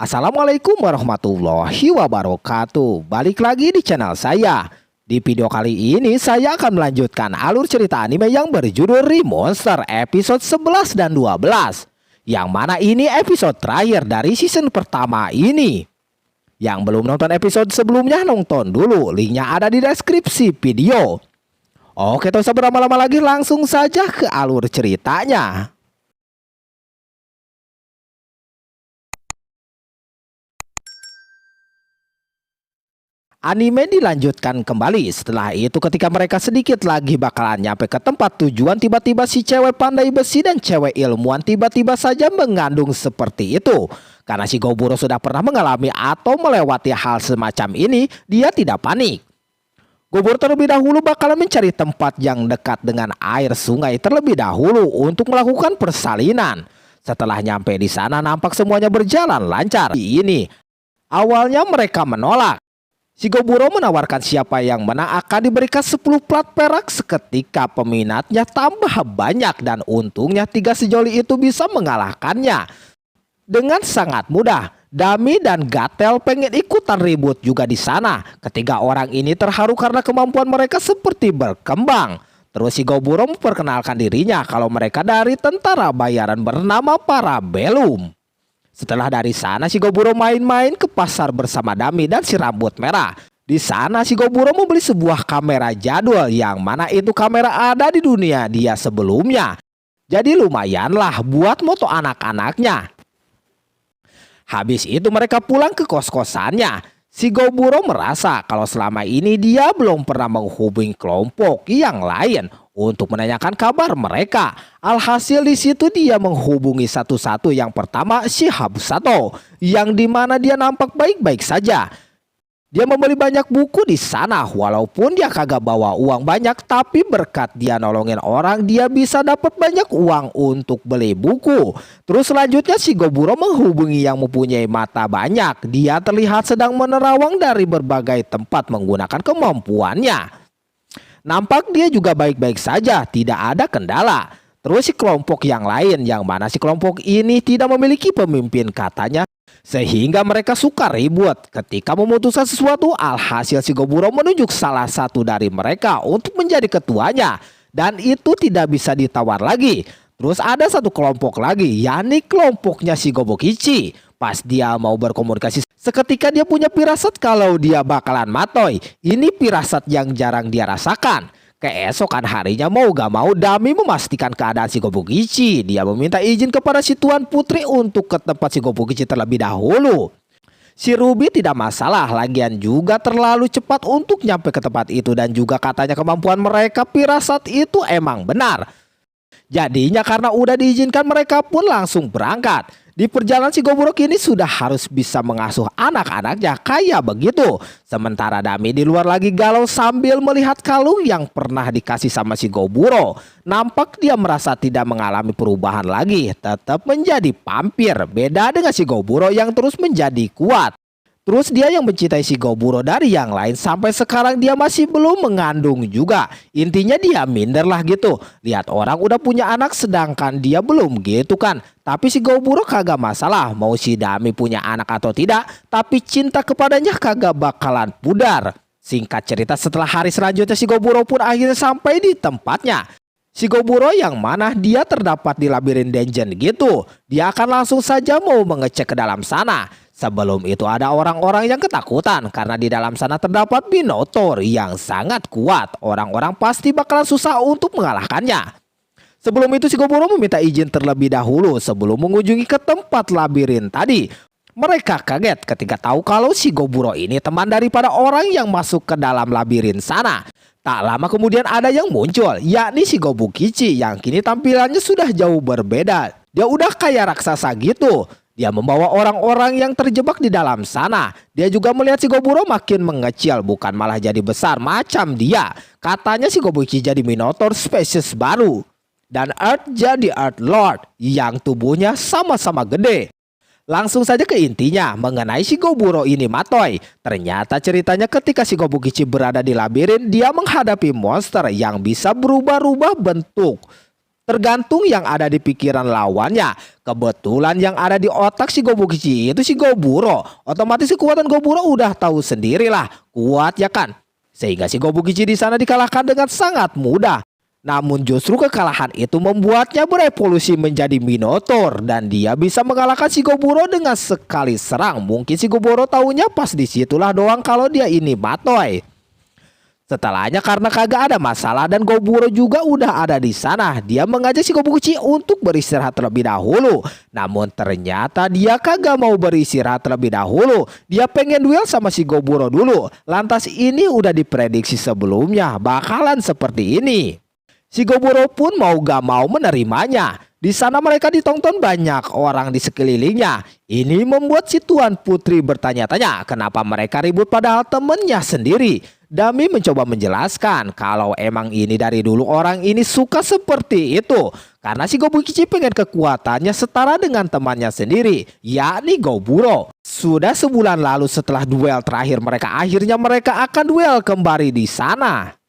Assalamualaikum warahmatullahi wabarakatuh. Balik lagi di channel saya. Di video kali ini saya akan melanjutkan alur cerita anime yang berjudul Remonster episode 11 dan 12. Yang mana ini episode terakhir dari season pertama ini. Yang belum nonton episode sebelumnya nonton dulu, linknya ada di deskripsi video. Oke, tak usah berlama-lama lagi, langsung saja ke alur ceritanya. Anime dilanjutkan kembali. Setelah itu ketika mereka sedikit lagi bakalan nyampe ke tempat tujuan, tiba-tiba si cewek pandai besi dan cewek ilmuwan tiba-tiba saja mengandung seperti itu. Karena si Goburo sudah pernah mengalami atau melewati hal semacam ini, dia tidak panik. Goburo terlebih dahulu bakalan mencari tempat yang dekat dengan air sungai terlebih dahulu untuk melakukan persalinan. Setelah nyampe di sana nampak semuanya berjalan lancar. Ini awalnya mereka menolak. Si Goburo menawarkan siapa yang menang akan diberikan 10 plat perak seketika peminatnya tambah banyak, dan untungnya 3 sejoli itu bisa mengalahkannya dengan sangat mudah. Dami dan Gatel pengen ikutan ribut juga di sana. Ketiga orang ini terharu karena kemampuan mereka seperti berkembang. Terus si Goburo memperkenalkan dirinya kalau mereka dari tentara bayaran bernama Parabellum. Setelah dari sana si Goburo main-main ke pasar bersama Dami dan si rambut merah. Di sana si Goburo membeli sebuah kamera jadul yang mana itu kamera ada di dunia dia sebelumnya. Jadi lumayanlah buat moto anak-anaknya. Habis itu mereka pulang ke kos-kosannya. Si Goburo merasa kalau selama ini dia belum pernah menghubungi kelompok yang lain untuk menanyakan kabar mereka. Alhasil di situ dia menghubungi satu-satu. Yang pertama si Habusato, yang dimana dia nampak baik-baik saja. Dia membeli banyak buku di sana, walaupun dia kagak bawa uang banyak, tapi berkat dia nolongin orang, dia bisa dapat banyak uang untuk beli buku. Terus selanjutnya si Goburo menghubungi yang mempunyai mata banyak. Dia terlihat sedang menerawang dari berbagai tempat menggunakan kemampuannya. Nampak dia juga baik-baik saja, tidak ada kendala. Terus si kelompok yang lain, yang mana si kelompok ini tidak memiliki pemimpin katanya, sehingga mereka suka ribut ketika memutuskan sesuatu. Alhasil si Goburo menunjuk salah satu dari mereka untuk menjadi ketuanya, dan itu tidak bisa ditawar lagi. Terus ada satu kelompok lagi, yakni kelompoknya si Gobokichi. Pas dia mau berkomunikasi, seketika dia punya pirasat kalau dia bakalan matoy. Ini pirasat yang jarang dia rasakan. Keesokan harinya mau gak mau Dami memastikan keadaan si Gobokichi. Dia meminta izin kepada si Tuan Putri untuk ke tempat si Gobokichi terlebih dahulu. Si Ruby tidak masalah, lagian juga terlalu cepat untuk nyampe ke tempat itu, dan juga katanya kemampuan mereka pirasat itu emang benar. Jadinya karena udah diizinkan mereka pun langsung berangkat. Di perjalanan si Goburo kini sudah harus bisa mengasuh anak-anaknya kayak begitu. Sementara Dami di luar lagi galau sambil melihat kalung yang pernah dikasih sama si Goburo. Nampak dia merasa tidak mengalami perubahan lagi, tetap menjadi vampir. Beda dengan si Goburo yang terus menjadi kuat. Terus dia yang mencintai si Goburo dari yang lain, sampai sekarang dia masih belum mengandung juga. Intinya dia minder lah gitu. Lihat orang udah punya anak sedangkan dia belum gitu kan. Tapi si Goburo kagak masalah mau si Dami punya anak atau tidak, tapi cinta kepadanya kagak bakalan pudar. Singkat cerita, setelah hari selanjutnya si Goburo pun akhirnya sampai di tempatnya. Si Goburo yang mana dia terdapat di labirin dungeon gitu. Dia akan langsung saja mau mengecek ke dalam sana. Sebelum itu ada orang-orang yang ketakutan karena di dalam sana terdapat Minotaur yang sangat kuat. Orang-orang pasti bakalan susah untuk mengalahkannya. Sebelum itu si Goburo meminta izin terlebih dahulu sebelum mengunjungi ke tempat labirin tadi. Mereka kaget ketika tahu kalau si Goburo ini teman daripada orang yang masuk ke dalam labirin sana. Tak lama kemudian ada yang muncul, yakni si Gobokichi yang kini tampilannya sudah jauh berbeda. Dia udah kayak raksasa gitu. Dia membawa orang-orang yang terjebak di dalam sana. Dia juga melihat si Goburo makin mengecil, bukan malah jadi besar macam dia. Katanya si Gobokichi jadi Minotaur spesies baru. Dan Earth jadi Earth Lord yang tubuhnya sama-sama gede. Langsung saja ke intinya mengenai si Goburo ini matoy. Ternyata ceritanya ketika si Gobokichi berada di labirin, dia menghadapi monster yang bisa berubah-ubah bentuk. Tergantung yang ada di pikiran lawannya. Kebetulan yang ada di otak si Gobukichi itu si Goburo. Otomatis kekuatan Goburo udah tahu sendirilah, kuat ya kan? Sehingga si Gobukichi di sana dikalahkan dengan sangat mudah. Namun justru kekalahan itu membuatnya berevolusi menjadi Minotaur dan dia bisa mengalahkan si Goburo dengan sekali serang. Mungkin si Goburo tahunya pas disitulah doang kalau dia ini Matoy. Setelahnya karena kagak ada masalah dan Goburo juga udah ada di sana, dia mengajak si Gobukichi untuk beristirahat terlebih dahulu. Namun ternyata dia kagak mau beristirahat terlebih dahulu. Dia pengen duel sama si Goburo dulu. Lantas ini udah diprediksi sebelumnya bakalan seperti ini. Si Goburo pun mau gak mau menerimanya. Di sana mereka ditonton banyak orang di sekelilingnya. Ini membuat si Tuan Putri bertanya-tanya kenapa mereka ribut padahal temennya sendiri. Dami mencoba menjelaskan kalau emang ini dari dulu orang ini suka seperti itu. Karena si Gobukichi pengen kekuatannya setara dengan temannya sendiri, yakni Goburo. Sudah sebulan lalu setelah duel terakhir mereka, akhirnya mereka akan duel kembali di sana.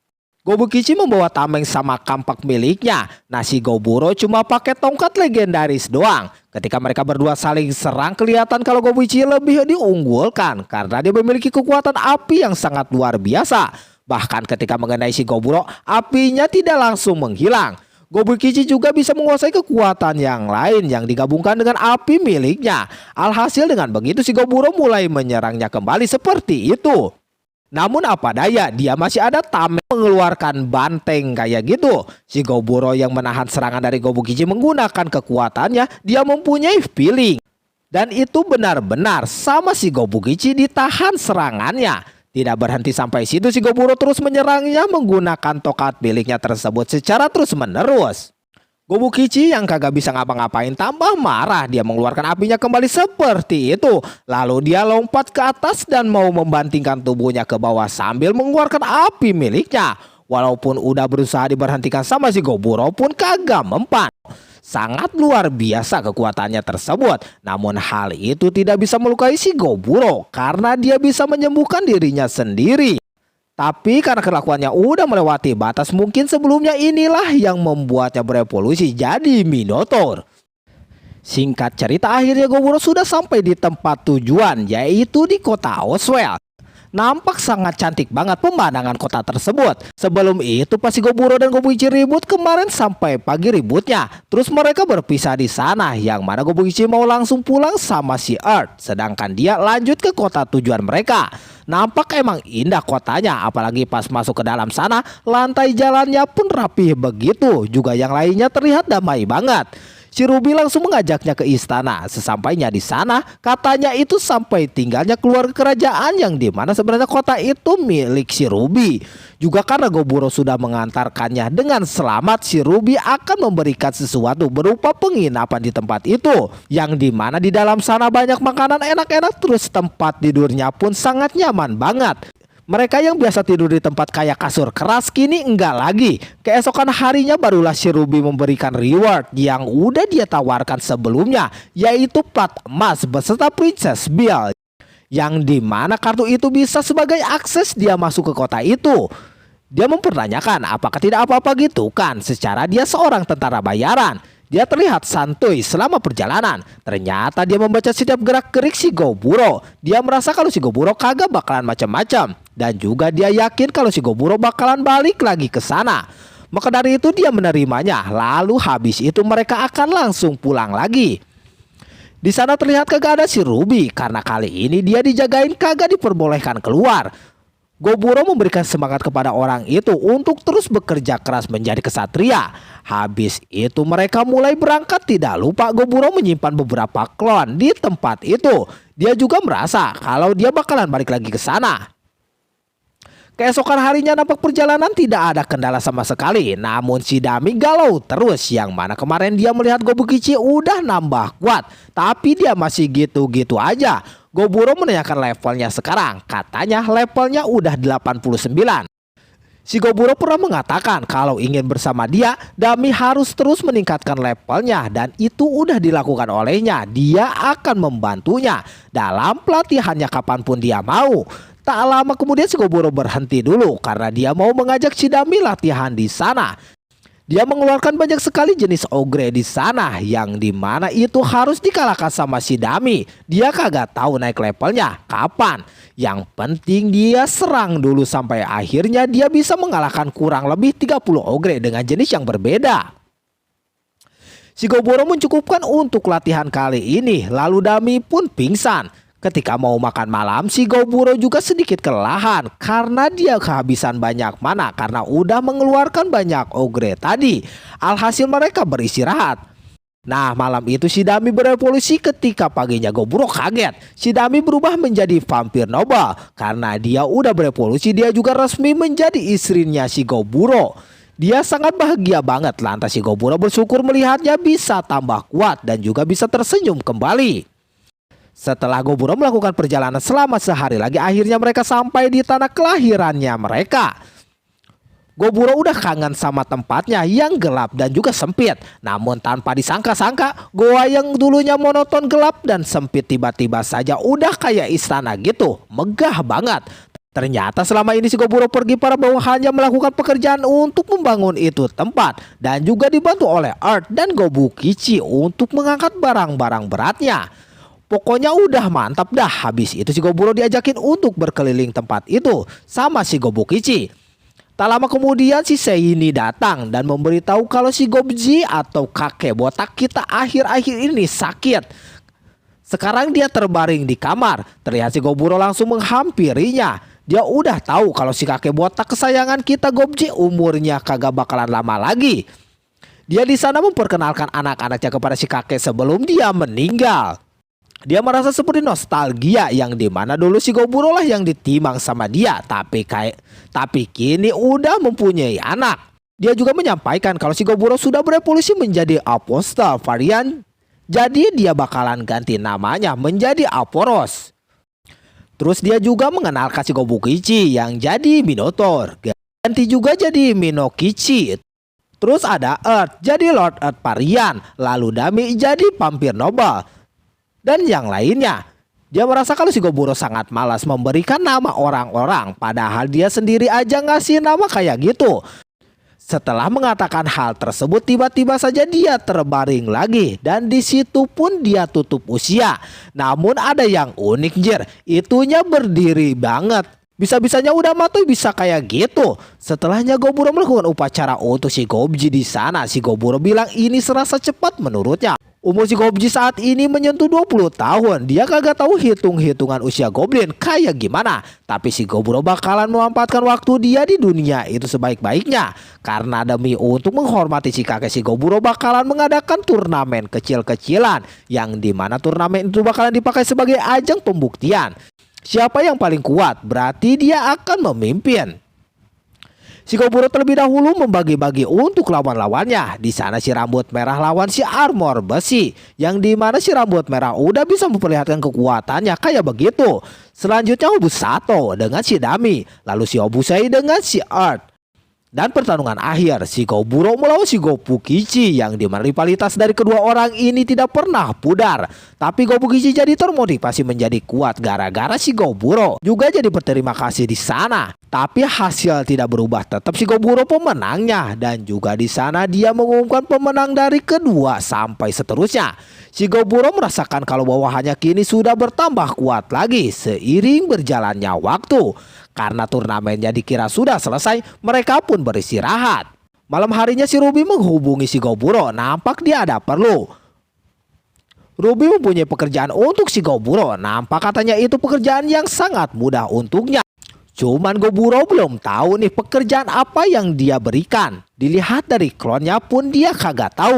Gobukichi membawa tameng sama kampak miliknya. Nah si Goburo cuma pakai tongkat legendaris doang. Ketika mereka berdua saling serang kelihatan kalau Gobukichi lebih diunggulkan karena dia memiliki kekuatan api yang sangat luar biasa. Bahkan ketika mengenai si Goburo, apinya tidak langsung menghilang. Gobukichi juga bisa menguasai kekuatan yang lain yang digabungkan dengan api miliknya. Alhasil dengan begitu si Goburo mulai menyerangnya kembali seperti itu. Namun apa daya, dia masih ada tameng mengeluarkan banteng kayak gitu. Si Goburo yang menahan serangan dari Gobukichi menggunakan kekuatannya, dia mempunyai feeling. Dan itu benar-benar sama si Gobukichi ditahan serangannya. Tidak berhenti sampai situ, si Goburo terus menyerangnya menggunakan tongkat miliknya tersebut secara terus-menerus. Gobukichi yang kagak bisa ngapa-ngapain tambah marah, dia mengeluarkan apinya kembali seperti itu. Lalu dia lompat ke atas dan mau membantingkan tubuhnya ke bawah sambil mengeluarkan api miliknya. Walaupun udah berusaha diberhentikan sama si Goburo pun kagak mempan. Sangat luar biasa kekuatannya tersebut. Namun hal itu tidak bisa melukai si Goburo karena dia bisa menyembuhkan dirinya sendiri. Tapi karena kelakuannya udah melewati batas, mungkin sebelumnya inilah yang membuatnya berevolusi jadi Minotaur. Singkat cerita, akhirnya Goburo sudah sampai di tempat tujuan, yaitu di kota Oswell. Nampak sangat cantik banget pemandangan kota tersebut. Sebelum itu pasti Goburo dan Gobukichi ribut kemarin sampai pagi ributnya. Terus mereka berpisah di sana, yang mana Gobukichi mau langsung pulang sama si Earth, sedangkan dia lanjut ke kota tujuan mereka. Nampak emang indah kotanya, apalagi pas masuk ke dalam sana, lantai jalannya pun rapih begitu. Juga yang lainnya terlihat damai banget. Si Ruby langsung mengajaknya ke istana. Sesampainya di sana, katanya itu sampai tinggalnya keluarga kerajaan yang dimana sebenarnya kota itu milik si Ruby. Juga karena Goburo sudah mengantarkannya dengan selamat, si Ruby akan memberikan sesuatu berupa penginapan di tempat itu. Yang dimana di dalam sana banyak makanan enak-enak, terus tempat tidurnya pun sangat nyaman banget. Mereka yang biasa tidur di tempat kayak kasur keras kini enggak lagi. Keesokan harinya barulah si Ruby memberikan reward yang udah dia tawarkan sebelumnya, yaitu plat emas beserta Princess Bill. Yang dimana kartu itu bisa sebagai akses dia masuk ke kota itu. Dia mempertanyakan apakah tidak apa-apa gitu kan, secara dia seorang tentara bayaran. Dia terlihat santuy selama perjalanan. Ternyata dia membaca setiap gerak-gerik si Goburo. Dia merasa kalau si Goburo kagak bakalan macam-macam. Dan juga dia yakin kalau si Goburo bakalan balik lagi ke sana. Maka dari itu dia menerimanya. Lalu habis itu mereka akan langsung pulang lagi. Di sana terlihat kagak ada si Ruby. Karena kali ini dia dijagain kagak diperbolehkan keluar. Goburo memberikan semangat kepada orang itu untuk terus bekerja keras menjadi kesatria. Habis itu mereka mulai berangkat, tidak lupa Goburo menyimpan beberapa klon di tempat itu. Dia juga merasa kalau dia bakalan balik lagi ke sana. Keesokan harinya nampak perjalanan tidak ada kendala sama sekali. Namun si Dami galau terus, yang mana kemarin dia melihat Gobukichi udah nambah kuat. Tapi dia masih gitu-gitu aja. Goburo menanyakan levelnya sekarang. Katanya levelnya udah 89. Si Goburo pernah mengatakan kalau ingin bersama dia, Dami harus terus meningkatkan levelnya. Dan itu udah dilakukan olehnya. Dia akan membantunya dalam pelatihannya kapanpun dia mau. Tak lama kemudian si Goburo berhenti dulu karena dia mau mengajak si Dami latihan di sana. Dia mengeluarkan banyak sekali jenis ogre di sana, yang dimana itu harus dikalahkan sama si Dami. Dia kagak tahu naik levelnya kapan. Yang penting dia serang dulu sampai akhirnya dia bisa mengalahkan kurang lebih 30 ogre dengan jenis yang berbeda. Si Goburo mencukupkan untuk latihan kali ini, lalu Dami pun pingsan. Ketika mau makan malam, si Goburo juga sedikit kelelahan karena dia kehabisan banyak mana karena udah mengeluarkan banyak ogre tadi. Alhasil mereka beristirahat. Nah, malam itu si Dami berevolusi. Ketika paginya Goburo kaget. Si Dami berubah menjadi vampir noble. Karena dia udah berevolusi, dia juga resmi menjadi istrinya si Goburo. Dia sangat bahagia banget. Lantas si Goburo bersyukur melihatnya bisa tambah kuat dan juga bisa tersenyum kembali. Setelah Goburo melakukan perjalanan selama sehari lagi, akhirnya mereka sampai di tanah kelahirannya mereka. Goburo udah kangen sama tempatnya yang gelap dan juga sempit. Namun tanpa disangka-sangka, goa yang dulunya monoton, gelap dan sempit tiba-tiba saja udah kayak istana gitu. Megah banget. Ternyata selama ini si Goburo pergi para bawahannya melakukan pekerjaan untuk membangun itu tempat. Dan juga dibantu oleh Earth dan Gobukichi untuk mengangkat barang-barang beratnya. Pokoknya udah mantap dah. Habis itu si Goburo diajakin untuk berkeliling tempat itu sama si Gobukichi. Tak lama kemudian si Seini datang dan memberitahu kalau si Gobji atau kakek botak kita akhir-akhir ini sakit. Sekarang dia terbaring di kamar. Terlihat si Goburo langsung menghampirinya. Dia udah tahu kalau si kakek botak kesayangan kita Gobji umurnya kagak bakalan lama lagi. Dia di sana memperkenalkan anak-anaknya kepada si kakek sebelum dia meninggal. Dia merasa seperti nostalgia yang dimana dulu si Goburo lah yang ditimang sama dia. Tapi kini udah mempunyai anak. Dia juga menyampaikan kalau si Goburo sudah berevolusi menjadi Apostle varian. Jadi dia bakalan ganti namanya menjadi Aporos. Terus dia juga mengenalkan si Gobukichi yang jadi Minotaur. Ganti juga jadi Minokichi. Terus ada Earth jadi Lord Earth varian. Lalu Dami jadi vampir noble. Dan yang lainnya. Dia merasa kalau si Goburo sangat malas memberikan nama orang-orang. Padahal dia sendiri aja ngasih nama kayak gitu. Setelah mengatakan hal tersebut, tiba-tiba saja dia terbaring lagi. Dan di situ pun dia tutup usia. Namun ada yang unik jir. Itunya berdiri banget. Bisa-bisanya udah mati bisa kayak gitu. Setelahnya Goburo melakukan upacara untuk si Gobji di sana. Si Goburo bilang ini serasa cepat menurutnya. Umur si Gobji saat ini menyentuh 20 tahun. Dia kagak tahu hitung-hitungan usia goblin kayak gimana. Tapi si Goburo bakalan memanfaatkan waktu dia di dunia itu sebaik-baiknya. Karena demi untuk menghormati si kakek, si Goburo bakalan mengadakan turnamen kecil-kecilan. Yang dimana turnamen itu bakalan dipakai sebagai ajang pembuktian. Siapa yang paling kuat berarti dia akan memimpin. Si Goburo terlebih dahulu membagi-bagi untuk lawan-lawannya. Di sana si rambut merah lawan si armor besi, yang dimana si rambut merah udah bisa memperlihatkan kekuatannya kayak begitu. Selanjutnya Obusato dengan si Dami, lalu si Obusei dengan si Earth. Dan pertarungan akhir si Goburo melawan si Gobukichi, yang dimana rivalitas dari kedua orang ini tidak pernah pudar. Tapi Gobukichi jadi termotivasi menjadi kuat gara-gara si Goburo juga jadi berterima kasih di sana. Tapi hasil tidak berubah, tetap si Goburo pemenangnya. Dan juga di sana dia mengumumkan pemenang dari kedua sampai seterusnya. Si Goburo merasakan kalau bawahannya kini sudah bertambah kuat lagi seiring berjalannya waktu. Karena turnamennya dikira sudah selesai, mereka pun beristirahat. Malam harinya si Ruby menghubungi si Goburo, nampak dia ada perlu. Ruby mempunyai pekerjaan untuk si Goburo, nampak katanya itu pekerjaan yang sangat mudah untuknya. Cuman Goburo belum tahu nih pekerjaan apa yang dia berikan. Dilihat dari klonnya pun dia kagak tahu.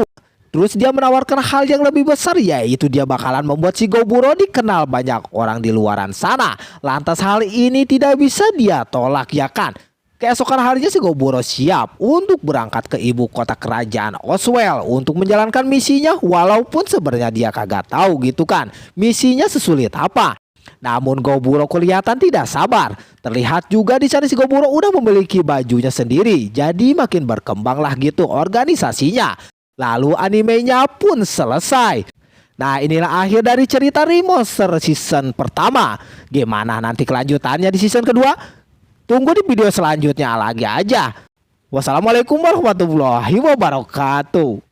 Terus dia menawarkan hal yang lebih besar, yaitu dia bakalan membuat si Goburo dikenal banyak orang di luaran sana. Lantas hal ini tidak bisa dia tolak ya kan. Keesokan harinya si Goburo siap untuk berangkat ke ibu kota kerajaan Oswell untuk menjalankan misinya, walaupun sebenarnya dia kagak tahu gitu kan misinya sesulit apa. Namun Goburo kelihatan tidak sabar. Terlihat juga di sana si Goburo udah memiliki bajunya sendiri, jadi makin berkembanglah gitu organisasinya. Lalu animenya pun selesai. Nah, inilah akhir dari cerita Remonster season pertama. Gimana nanti kelanjutannya di season kedua? Tunggu di video selanjutnya lagi aja. Wassalamualaikum warahmatullahi wabarakatuh.